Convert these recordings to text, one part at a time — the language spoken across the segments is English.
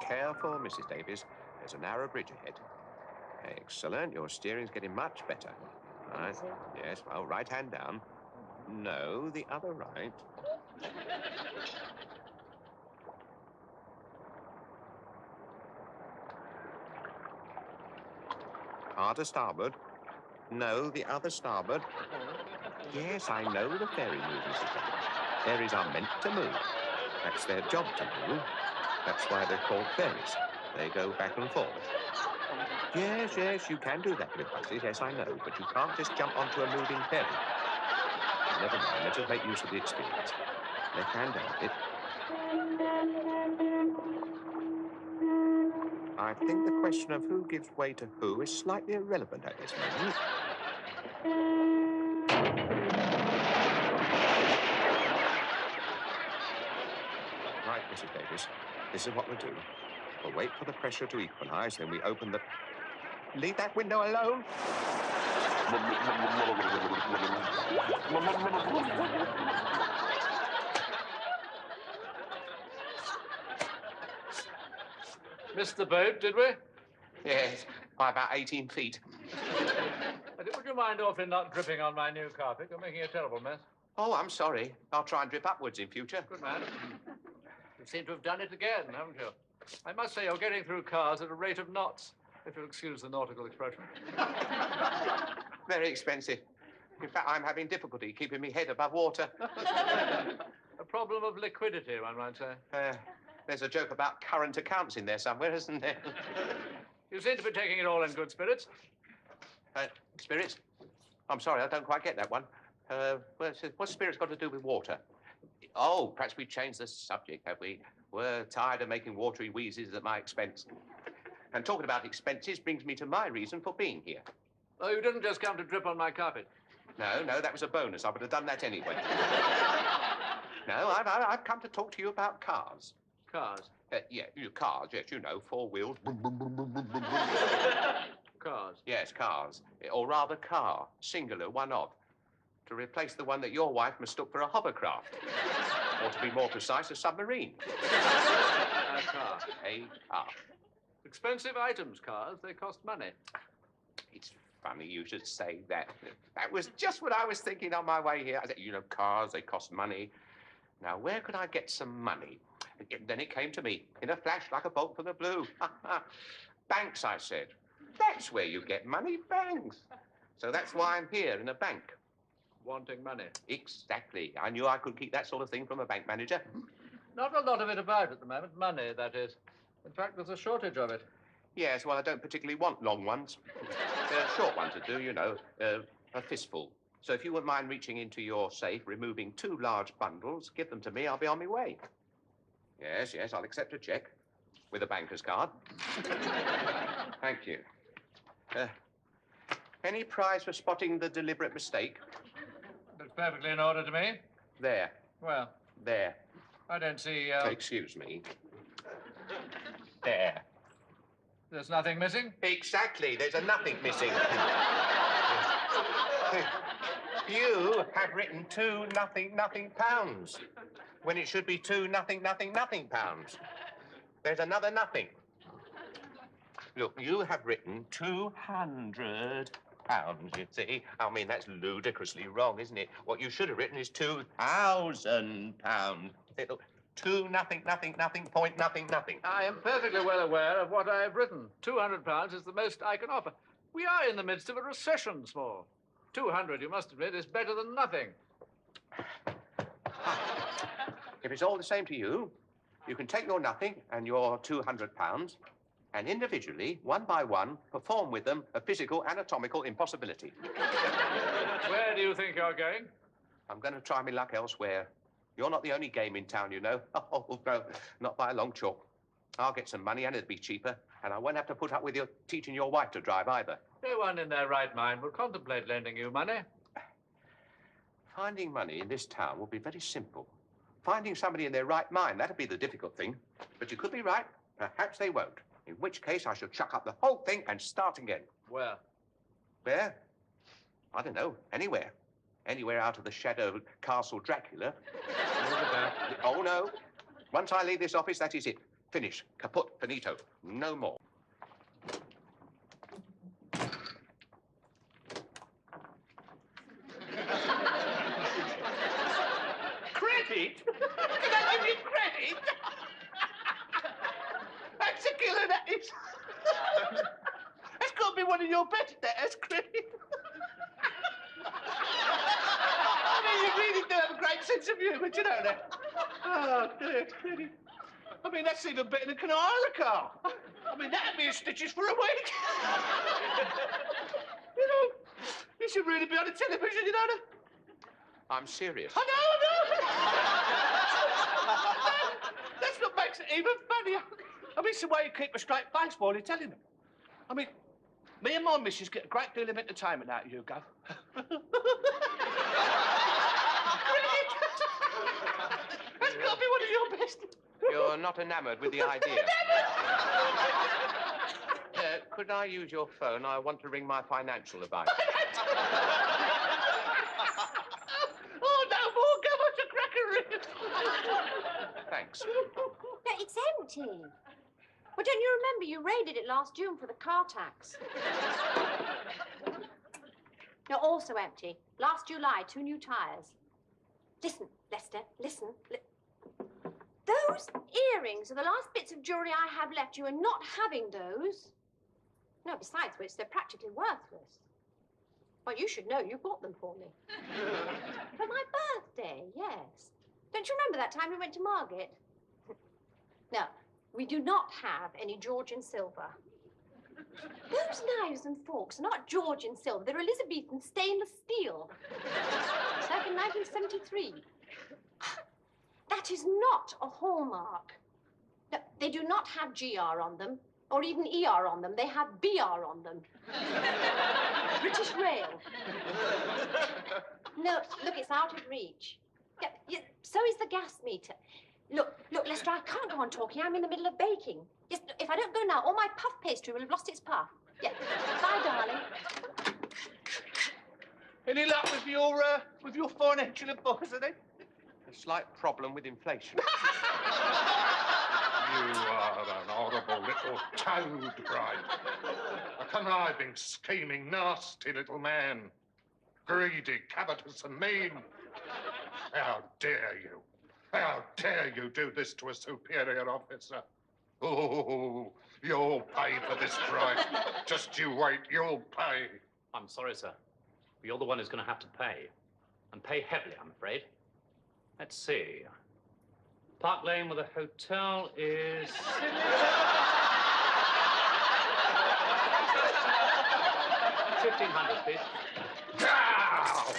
Careful, Mrs. Davies. There's a narrow bridge ahead. Excellent. Your steering's getting much better. Right. Yes. Well, right hand down. No, the other right. Harder starboard. No, the other starboard. Yes, I know the ferry moves, Mrs. Davies. Ferries are meant to move. That's their job to move. That's why they're called ferries. They go back and forth. Yes, you can do that with buses, yes, I know, but you can't just jump onto a moving ferry. Never mind, let's just make use of the experience. Left hand down a bit. I think the question of who gives way to who is slightly irrelevant at this moment. Right, Mrs. Davies, this is what we'll do. We'll wait for the pressure to equalize, then we open the... Leave that window alone. Missed the boat, did we? Yes, by about 18 feet. Would you mind awfully not dripping on my new carpet? You're making a terrible mess. Oh, I'm sorry. I'll try and drip upwards in future. Good man. You seem to have done it again, haven't you? I must say you're getting through cars at a rate of knots, if you'll excuse the nautical expression. Very expensive. In fact, I'm having difficulty keeping my head above water. A problem of liquidity, one might say. There's a joke about current accounts in there somewhere, isn't there? You seem to be taking it all in good spirits. Spirits? I'm sorry, I don't quite get that one. What's spirits got to do with water? Oh, perhaps we've changed the subject, have we? We're tired of making watery wheezes at my expense. And talking about expenses brings me to my reason for being here. Oh, you didn't just come to drip on my carpet? No, that was a bonus. I would have done that anyway. No, I've come to talk to you about cars. Cars? Cars, yes, you know, four-wheeled. Cars? Yes, cars. Or rather, car, singular, one of. To replace the one that your wife mistook for a hovercraft. Or to be more precise, a submarine. A car. A car. Expensive items, cars. They cost money. It's funny you should say that. That was just what I was thinking on my way here. I said, cars, they cost money. Now, where could I get some money? Then it came to me, in a flash, like a bolt from the blue. Banks, I said. That's where you get money, banks. So that's why I'm here, in a bank. Wanting money? Exactly. I knew I could keep that sort of thing from a bank manager. Not a lot of it about at the moment. Money, that is. In fact, there's a shortage of it. Yes, well, I don't particularly want long ones. Short ones would do, a fistful. So if you wouldn't mind reaching into your safe, removing 2 large bundles, give them to me, I'll be on my way. Yes, I'll accept a cheque with a banker's card. Thank you. Any prize for spotting the deliberate mistake? Looks perfectly in order to me. There. Well? There. I don't see... Excuse me. There. There's nothing missing? Exactly. There's a nothing missing. You have written 2 nothing pounds when it should be 2 nothing pounds. There's another nothing. Look, you have written 200 pounds, you see. I mean, that's ludicrously wrong, isn't it? What you should have written is 2,000 pounds. Look, 2 nothing point nothing. I am perfectly well aware of what I have written. £200 is the most I can offer. We are in the midst of a recession, Small. 200, you must admit, is better than nothing. If it's all the same to you, you can take your nothing and your £200 and individually, one by one, perform with them a physical anatomical impossibility. Where do you think you're going? I'm going to try my luck elsewhere. You're not the only game in town, you know. Oh, no, not by a long chalk. I'll get some money and it'll be cheaper, and I won't have to put up with you teaching your wife to drive either. No one in their right mind will contemplate lending you money. Finding money in this town will be very simple. Finding somebody in their right mind, that'll be the difficult thing. But you could be right. Perhaps they won't. In which case, I shall chuck up the whole thing and start again. Where? Where? I don't know. Anywhere. Anywhere out of the shadowed Castle Dracula. Oh, no. Once I leave this office, that is it. Finish. Kaput. Finito. No more. Credit? Can I give you credit? That's a killer, that is. That's got to be one of your better debtors, credit. I mean, you really do have a great sense of humour, do you know that? Oh, dear, credit. I mean, that's even better than can I hire a car? I mean, that'd be a stitches for a week. You know, you should really be on the television, you know that? I'm serious. I know. That's what makes it even funnier. I mean, it's the way you keep a straight face while you're telling them. I mean, me and my missus get a great deal of entertainment out of you, Gov. That's got to be one of your best. You're not enamoured with the idea. Could I use your phone? I want to ring my financial advisor. Oh, no more, Gov. It's a crackery. Thanks. No, it's empty. Well, don't you remember you raided it last June for the car tax? No, also empty. Last July, 2 new tyres. Listen, Lester, listen. Those earrings are the last bits of jewellery I have left. You are not having those. No, besides which, they're practically worthless. Well, you should know. You bought them for me. For my birthday, yes. Don't you remember that time we went to Margate? No, we do not have any Georgian silver. Those knives and forks are not Georgian silver. They're Elizabethan stainless steel. Circa 1973. That is not a hallmark. No, they do not have GR on them, or even ER on them. They have BR on them. British Rail. No, look, it's out of reach. Yeah, so is the gas meter. Look, Lester, I can't go on talking. I'm in the middle of baking. Yes, if I don't go now, all my puff pastry will have lost its puff. Yeah. Bye, darling. Any luck with your financial advisor, then? A slight problem with inflation. You are an horrible little toad, Bright. A conniving, scheming, nasty little man. Greedy, covetous and mean. How dare you? How dare you do this to a superior officer? Oh, you'll pay for this, Bright. Just you wait, you'll pay. I'm sorry, sir. But you're the one who's going to have to pay. And pay heavily, I'm afraid. Let's see. Park Lane with a hotel is... $1,500, please. Ow!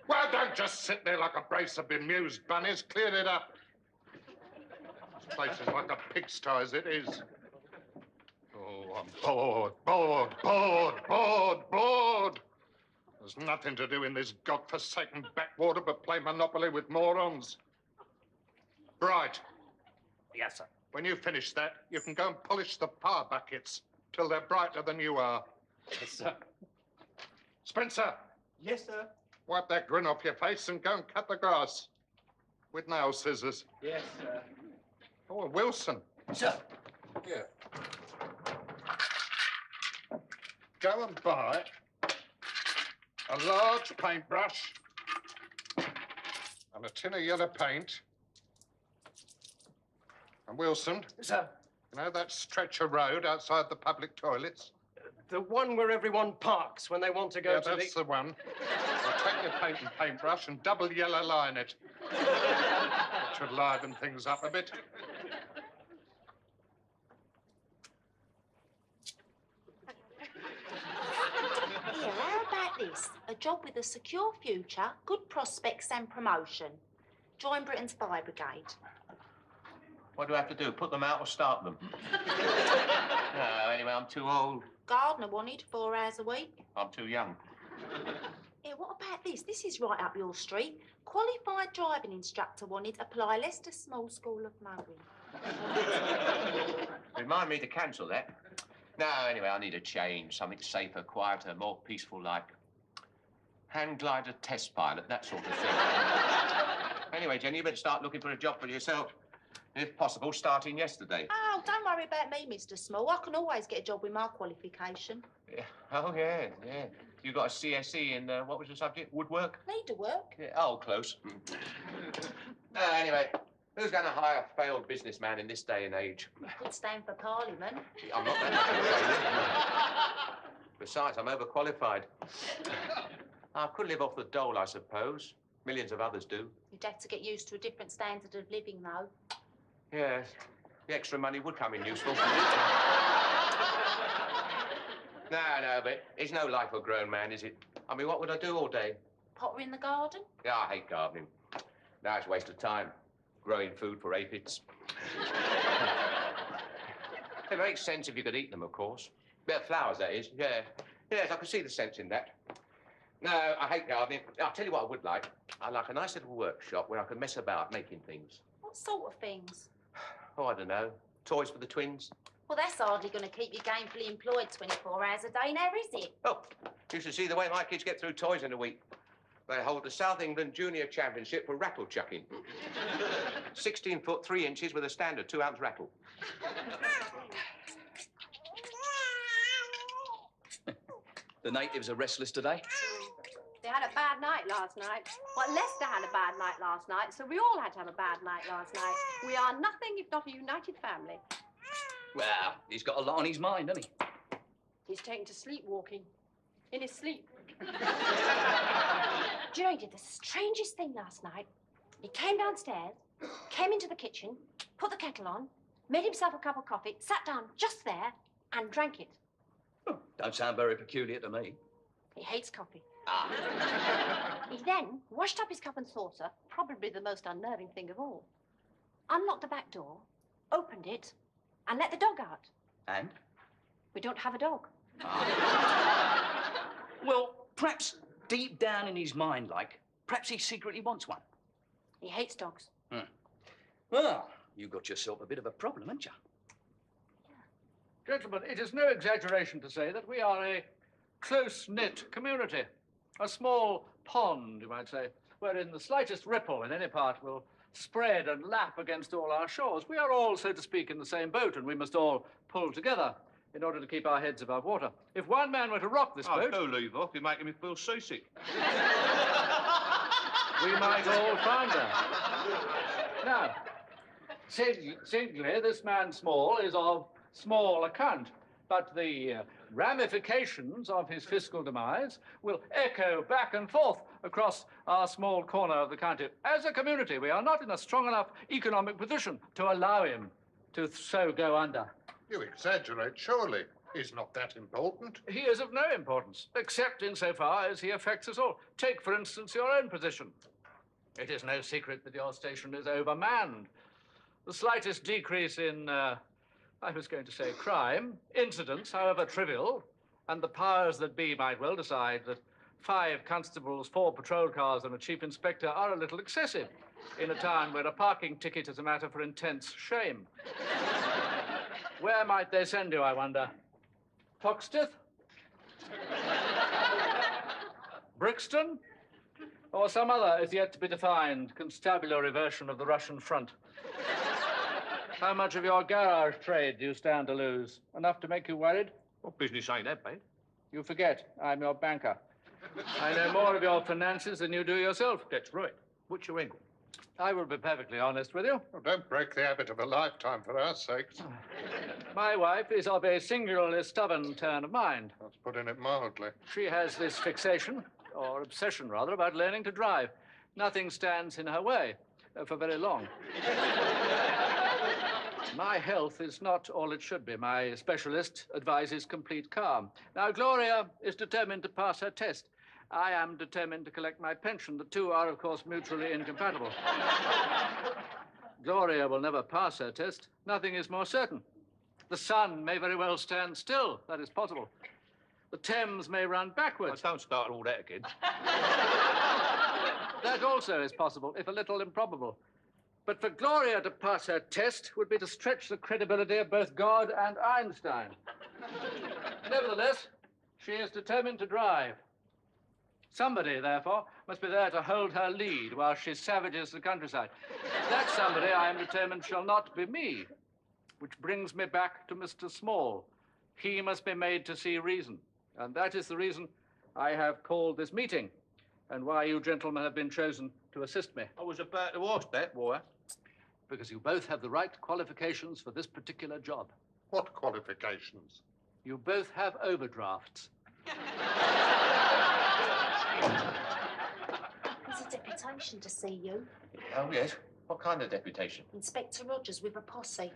Well, don't just sit there like a brace of bemused bunnies. Clear it up. This place is like a pigsty as it is. Oh, I'm bored. There's nothing to do in this godforsaken backwater but play Monopoly with morons. Bright. Yes, sir. When you finish that, you can go and polish the fire buckets till they're brighter than you are. Yes, sir. Spencer. Yes, sir. Wipe that grin off your face and go and cut the grass. With nail scissors. Yes, sir. Oh, Wilson. Sir. Yeah. Go and buy a large paintbrush and a tin of yellow paint. And Wilson, Sir. you know that stretch of road outside the public toilets? The one where everyone parks when they want to go Yeah, to that's the one. Well, take your paint and paintbrush and double yellow line it. That should liven things up a bit. Here, how about this? A job with a secure future, good prospects and promotion. Join Britain's Fire Brigade. What do I have to do? Put them out or start them? No, anyway, I'm too old. Gardener wanted 4 hours a week. I'm too young. Here, what about this? This is right up your street. Qualified driving instructor wanted, apply Leicester Small School of Mowing. Remind me to cancel that. No, anyway, I need a change. Something safer, quieter, more peaceful, like hand glider test pilot, that sort of thing. Anyway, Jenny, you better start looking for a job for yourself. If possible, starting yesterday. Oh, don't worry about me, Mr. Small. I can always get a job with my qualification. Yeah. Oh, yeah, yeah. You got a CSE in, what was the subject? Woodwork? Needlework. Yeah. Oh, close. Anyway, who's going to hire a failed businessman in this day and age? You could stand for Parliament. I'm not that much of a failure. Besides, I'm overqualified. I could live off the dole, I suppose. Millions of others do. You'd have to get used to a different standard of living, though. Yes. The extra money would come in useful. No, but it's no life for a grown man, is it? I mean, what would I do all day? Potter in the garden? Yeah, I hate gardening. No, it's a waste of time. Growing food for aphids. It makes sense if you could eat them, of course. Bit of flowers, that is, yeah. Yes, I can see the sense in that. No, I hate gardening. I'll tell you what I would like. I'd like a nice little workshop where I could mess about making things. What sort of things? Oh, I don't know. Toys for the twins. Well, that's hardly going to keep you gainfully employed 24 hours a day now, is it? Oh, you should see the way my kids get through toys in a week. They hold the South England Junior Championship for rattle chucking. 16 foot 3 inches with a standard 2-ounce rattle. The natives are restless today. They had a bad night last night. Well, Lester had a bad night last night, so we all had to have a bad night last night. We are nothing if not a united family. Well, he's got a lot on his mind, hasn't he? He's taken to sleepwalking. In his sleep. Do you know, he did the strangest thing last night? He came downstairs, came into the kitchen, put the kettle on, made himself a cup of coffee, sat down just there, and drank it. Don't sound very peculiar to me. He hates coffee. Ah. He then washed up his cup and saucer, probably the most unnerving thing of all. Unlocked the back door, opened it, and let the dog out. And? We don't have a dog. Well, perhaps deep down in his mind, perhaps he secretly wants one. He hates dogs. Well, you got yourself a bit of a problem, haven't you? Gentlemen, it is no exaggeration to say that we are a close-knit community. A small pond, you might say, wherein the slightest ripple in any part will spread and lap against all our shores. We are all, so to speak, in the same boat, and we must all pull together in order to keep our heads above water. If one man were to rock this boat... Oh, do leave off. You're making me feel seasick. we might all founder. Now, singly, this man Small is of small account, but the ramifications of his fiscal demise will echo back and forth across our small corner of the county. As a community, we are not in a strong enough economic position to allow him to so go under. You exaggerate, surely. He's not that important. He is of no importance, except insofar as he affects us all. Take, for instance, your own position. It is no secret that your station is overmanned. The slightest decrease in, I was going to say crime, incidents, however trivial, and the powers that be might well decide that 5 constables, 4 patrol cars, and a chief inspector are a little excessive in a town where a parking ticket is a matter for intense shame. Where might they send you, I wonder? Toxteth? Brixton? Or some other as yet to be defined constabulary version of the Russian front? How much of your garage trade do you stand to lose? Enough to make you worried? What business ain't that, mate? You forget, I'm your banker. I know more of your finances than you do yourself. That's right. What's your angle? I will be perfectly honest with you. Oh, don't break the habit of a lifetime for our sakes. My wife is of a singularly stubborn turn of mind. That's putting it mildly. She has this fixation, or obsession rather, about learning to drive. Nothing stands in her way for very long. My health is not all it should be. My specialist advises complete calm. Now, Gloria is determined to pass her test. I am determined to collect my pension. The two are, of course, mutually incompatible. Gloria will never pass her test. Nothing is more certain. The sun may very well stand still. That is possible. The Thames may run backwards. Don't start all that again. That also is possible, if a little improbable. But for Gloria to pass her test would be to stretch the credibility of both God and Einstein. Nevertheless, she is determined to drive. Somebody, therefore, must be there to hold her lead while she savages the countryside. That somebody, I am determined, shall not be me. Which brings me back to Mr. Small. He must be made to see reason. And that is the reason I have called this meeting, and why you gentlemen have been chosen to assist me. I was about to ask that, boy. Because you both have the right qualifications for this particular job. What qualifications? You both have overdrafts. There's a deputation to see you. Oh, yes. What kind of deputation? Inspector Rogers with a posse.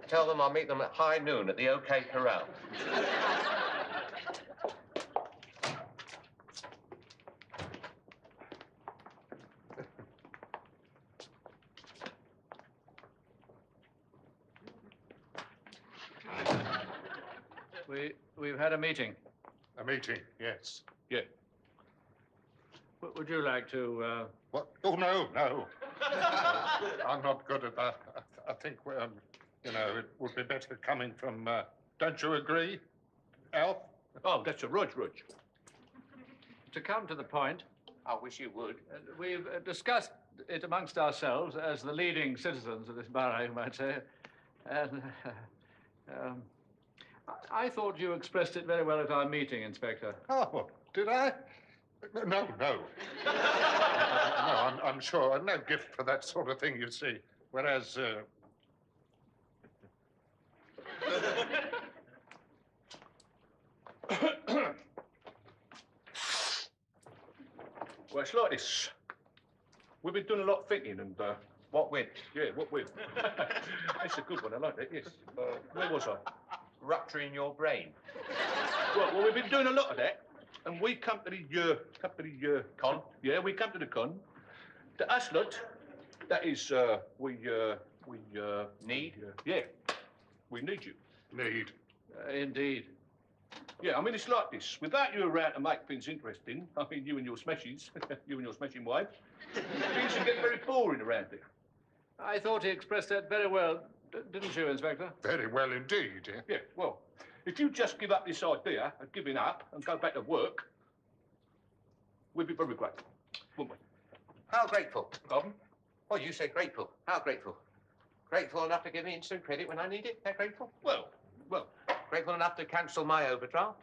Tell them I'll meet them at high noon at the OK Corral. We've had a meeting. A meeting, yes. Yeah. Would you like to, What? Oh, no. I'm not good at that. I think, you know, it would be better coming from, don't you agree, Alf? Oh, that's a Rudge. To come to the point, I wish you would. we've discussed it amongst ourselves as the leading citizens of this borough, you might say. And I thought you expressed it very well at our meeting, Inspector. Oh, did I? No. No, I'm sure. No gift for that sort of thing, you see. Whereas, Well, it's like this. We've been doing a lot of thinking and, What with? yeah, what with? That's a good one, I like that, yes. Where was I? Rupturing your brain. Well, we've been doing a lot of that, and we come to the, Con? Yeah, we come to the con. To us lot, that is, we Need? yeah, we need you. need. Indeed. Yeah, I mean, it's like this. Without you around to make things interesting, I mean, you and your smashes, you and your smashing wife, things can get very boring around here. I thought he expressed that very well, didn't you, Inspector? Very well indeed. Yeah, well, if you just give up this idea of giving up and go back to work, we'd be very grateful, wouldn't we? How grateful? Pardon? Well, you said grateful. How grateful? Grateful enough to give me instant credit when I need it? That grateful? Well, Grateful enough to cancel my overdraft?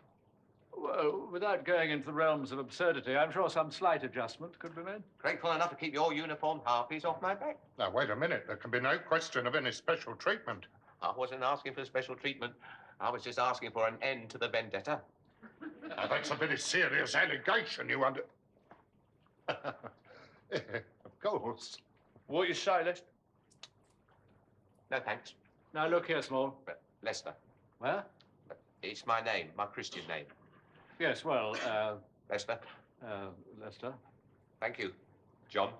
Well, without going into the realms of absurdity, I'm sure some slight adjustment could be made. Grateful enough to keep your uniformed harpies off my back? Now, wait a minute. There can be no question of any special treatment. I wasn't asking for special treatment. I was just asking for an end to the vendetta. Now, that's a very serious allegation, you under... Of course. what you say, Lester? No, thanks. Now, look here, Small. But Lester. Well? It's my name, my Christian name. Yes, well, Lester. Lester. Thank you. John.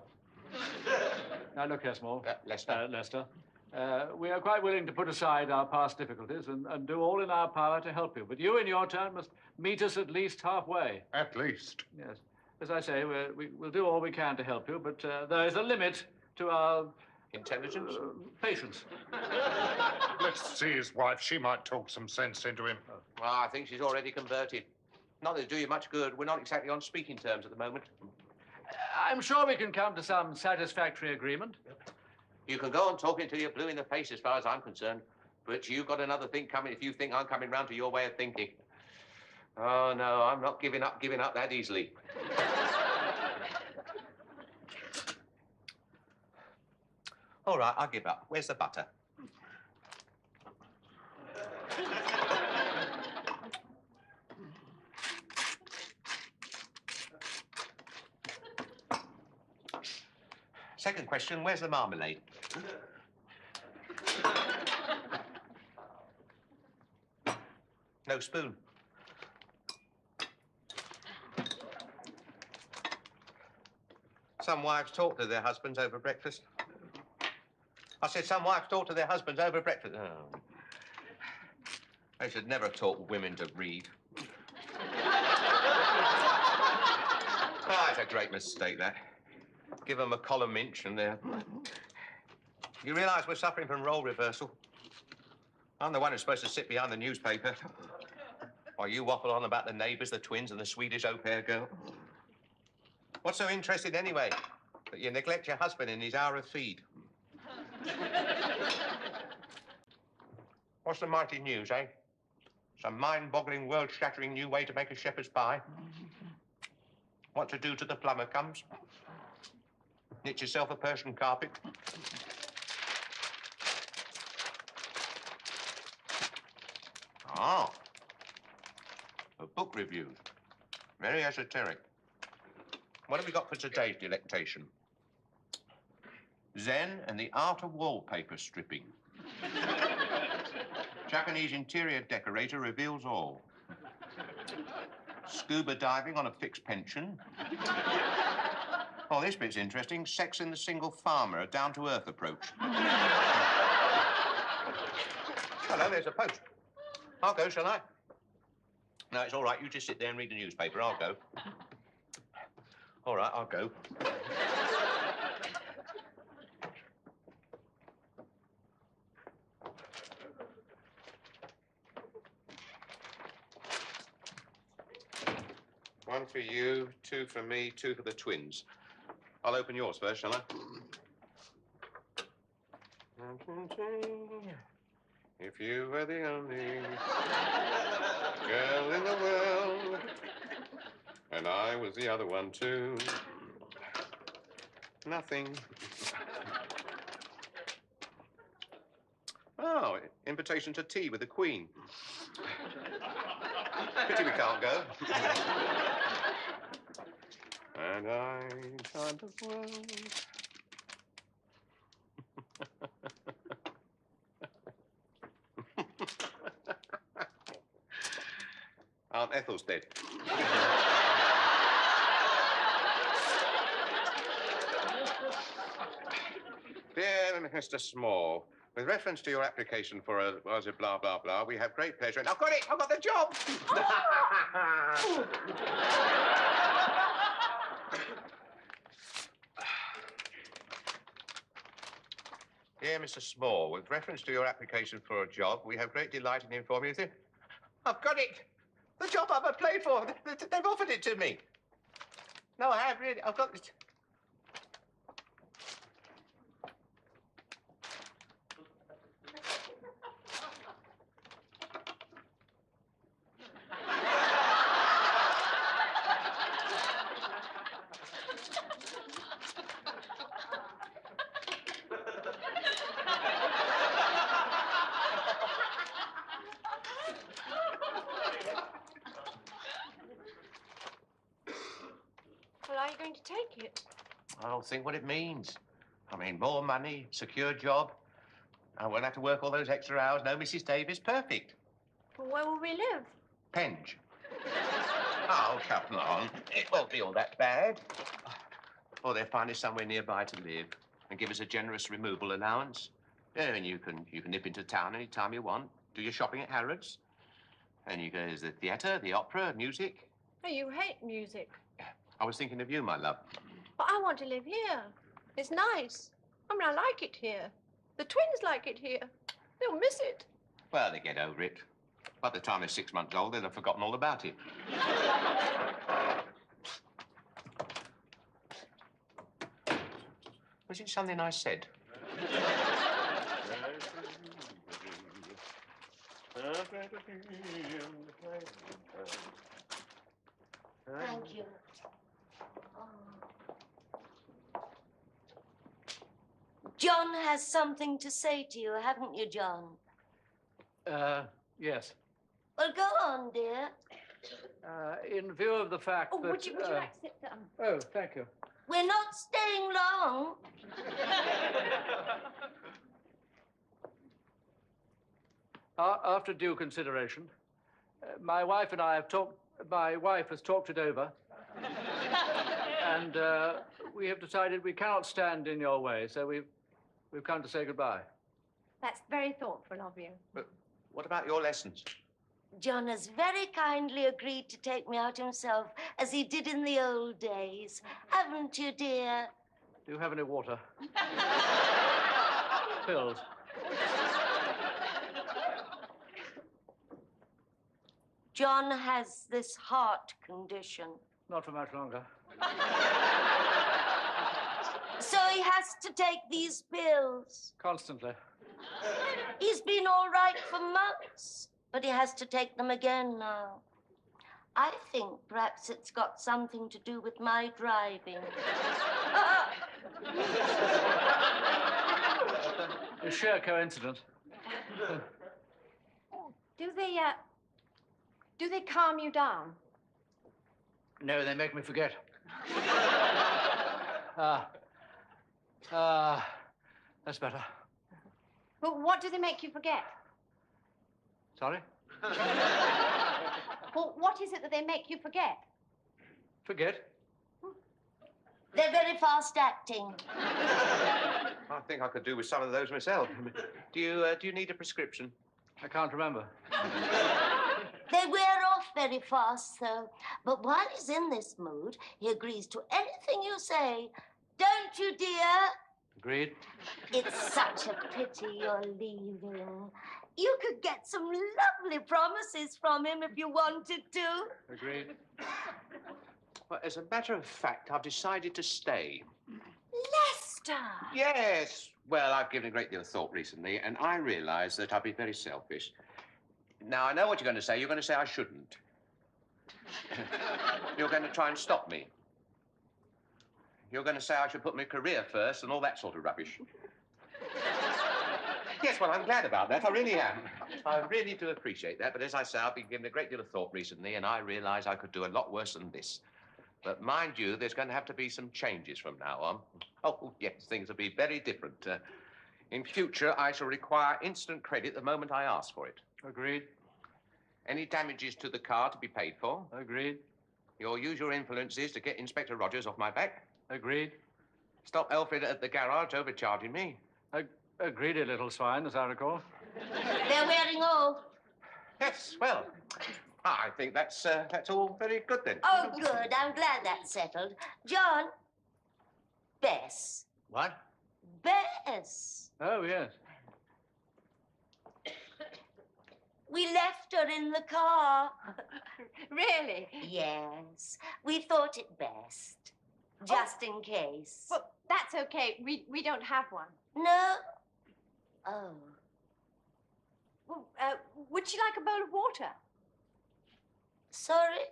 Now, look here, Small. Lester. Lester. We are quite willing to put aside our past difficulties and do all in our power to help you. But you, in your turn, must meet us at least halfway. At least. Yes. As I say, we'll do all we can to help you, but there is a limit to our... Intelligence? Patience. Let's see his wife. She might talk some sense into him. Well, I think she's already converted. Not that it'll do you much good. We're not exactly on speaking terms at the moment. I'm sure we can come to some satisfactory agreement. You can go on talking until you're blue in the face as far as I'm concerned. But you've got another thing coming if you think I'm coming round to your way of thinking. Oh, no, I'm not giving up that easily. All right, I'll give up. Where's the butter? Second question, where's the marmalade? No spoon. Some wives talk to their husbands over breakfast. I said some wives talk to their husbands over breakfast. Oh. They should never have taught women to read. Oh, it's a great mistake, that. Give them a column inch and they're... You realise we're suffering from role reversal? I'm the one who's supposed to sit behind the newspaper. While you waffle on about the neighbours, the twins, and the Swedish au pair girl. What's so interesting anyway? That you neglect your husband in his hour of feed. What's the mighty news, eh? Some mind-boggling, world-shattering new way to make a shepherd's pie? What to do till the plumber comes? Knit yourself a Persian carpet? Ah. A book reviews. Very esoteric. What have we got for today's delectation? Zen and the art of wallpaper stripping. Japanese interior decorator reveals all. Scuba diving on a fixed pension. Oh, this bit's interesting. Sex in the single farmer, a down-to-earth approach. Hello, there's a post. I'll go, shall I? No, it's all right. You just sit there and read the newspaper. I'll go. All right, I'll go. One for you, two for me, two for the twins. I'll open yours first, shall I? If you were the only girl in the world, and I was the other one too. Nothing. Oh, invitation to tea with the Queen. Pity we can't go. And I time the world. Aunt Ethel's dead. Dear Mr. Small, with reference to your application for a, was it blah, blah, blah, we have great pleasure. I've got it! I've got the job! Dear Mr. Small, with reference to your application for a job, we have great delight in informing you that I've got it! The job I've applied for. They've offered it to me. No, I have really. I've got it. Well, are you going to take it? I don't think what it means. I mean, more money, secure job. I won't have to work all those extra hours. No, Mrs. Davis, perfect. Well, where will we live? Penge. Oh, come on. It won't be all that bad. Or they'll find us somewhere nearby to live and give us a generous removal allowance. Yeah, and you can nip into town any time you want. Do your shopping at Harrods. And you go to the theatre, the opera, music. Oh, you hate music. I was thinking of you, my love. But I want to live here. It's nice. I mean, I like it here. The twins like it here. They'll miss it. Well, they get over it. By the time they're 6 months old, they'll have forgotten all about it. Was it something I said? Thank you. John has something to say to you, haven't you, John? Yes. Well, go on, dear. In view of the fact Oh, that... would you like to sit down? Oh, thank you. We're not staying long. After due consideration, my wife and I have talked... My wife has talked it over. And we have decided we cannot stand in your way, so we've come to say goodbye. That's very thoughtful of you. But what about your lessons? John has very kindly agreed to take me out himself, as he did in the old days. Haven't you, dear? Do you have any water? Pills. John has this heart condition. Not for much longer. So he has to take these pills. Constantly. He's been all right for months, but he has to take them again now. I think perhaps it's got something to do with my driving. A sheer coincidence. Do they calm you down? No, they make me forget. That's better. Well, what do they make you forget? Sorry? Well, what is it that they make you forget? Forget? They're very fast acting. I think I could do with some of those myself. Do you need a prescription? I can't remember. They wear off very fast, though. But while he's in this mood, he agrees to anything you say. Don't you, dear? Agreed. It's such a pity you're leaving. You could get some lovely promises from him if you wanted to. Agreed. Well, as a matter of fact, I've decided to stay. Lester! Yes. Well, I've given a great deal of thought recently, and I realise that I've been very selfish. Now, I know what you're going to say. You're going to say I shouldn't. You're going to try and stop me. You're going to say I should put my career first and all that sort of rubbish. Yes, well, I'm glad about that. I really am. I really do appreciate that. But as I say, I've been given a great deal of thought recently, and I realise I could do a lot worse than this. But mind you, there's going to have to be some changes from now on. Oh, yes, things will be very different. In future, I shall require instant credit the moment I ask for it. Agreed. Any damages to the car to be paid for. Agreed. Your usual influences to get Inspector Rogers off my back. Agreed. Stop Alfred at the garage overcharging me. Agreed, a little swine, as I recall. They're wearing off. Yes, well, I think that's all very good then. Oh, good. I'm glad that's settled. John. Bess. What? Bess. Oh, yes. We left her in the car. Really? Yes. We thought it best. Just in case. Well, that's okay. We don't have one. No? Oh. Well, would she like a bowl of water? Sorry?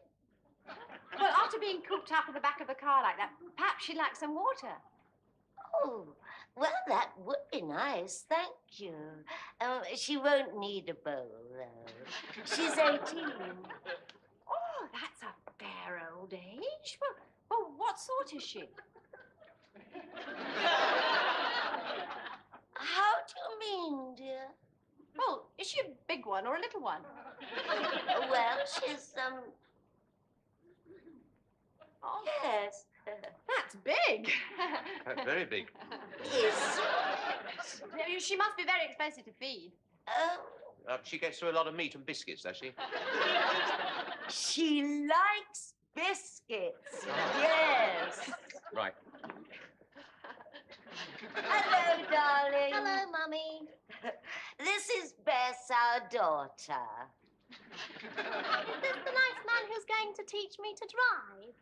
Well, after being cooped up in the back of the car like that, perhaps she'd like some water. Oh, well, that would be nice. Thank you. She won't need a bowl, though. She's 18. Oh, that's a fair old age. Well, what sort is she? How do you mean, dear? Well, is she a big one or a little one? Well, she's, Oh, yes. that's big. Very big. Yes. She must be very expensive to feed. She gets through a lot of meat and biscuits, does she? She likes biscuits. Yes. Right. Hello, darling. Hello, Mummy. This is Bess, our daughter. Is this the nice man who's going to teach me to drive?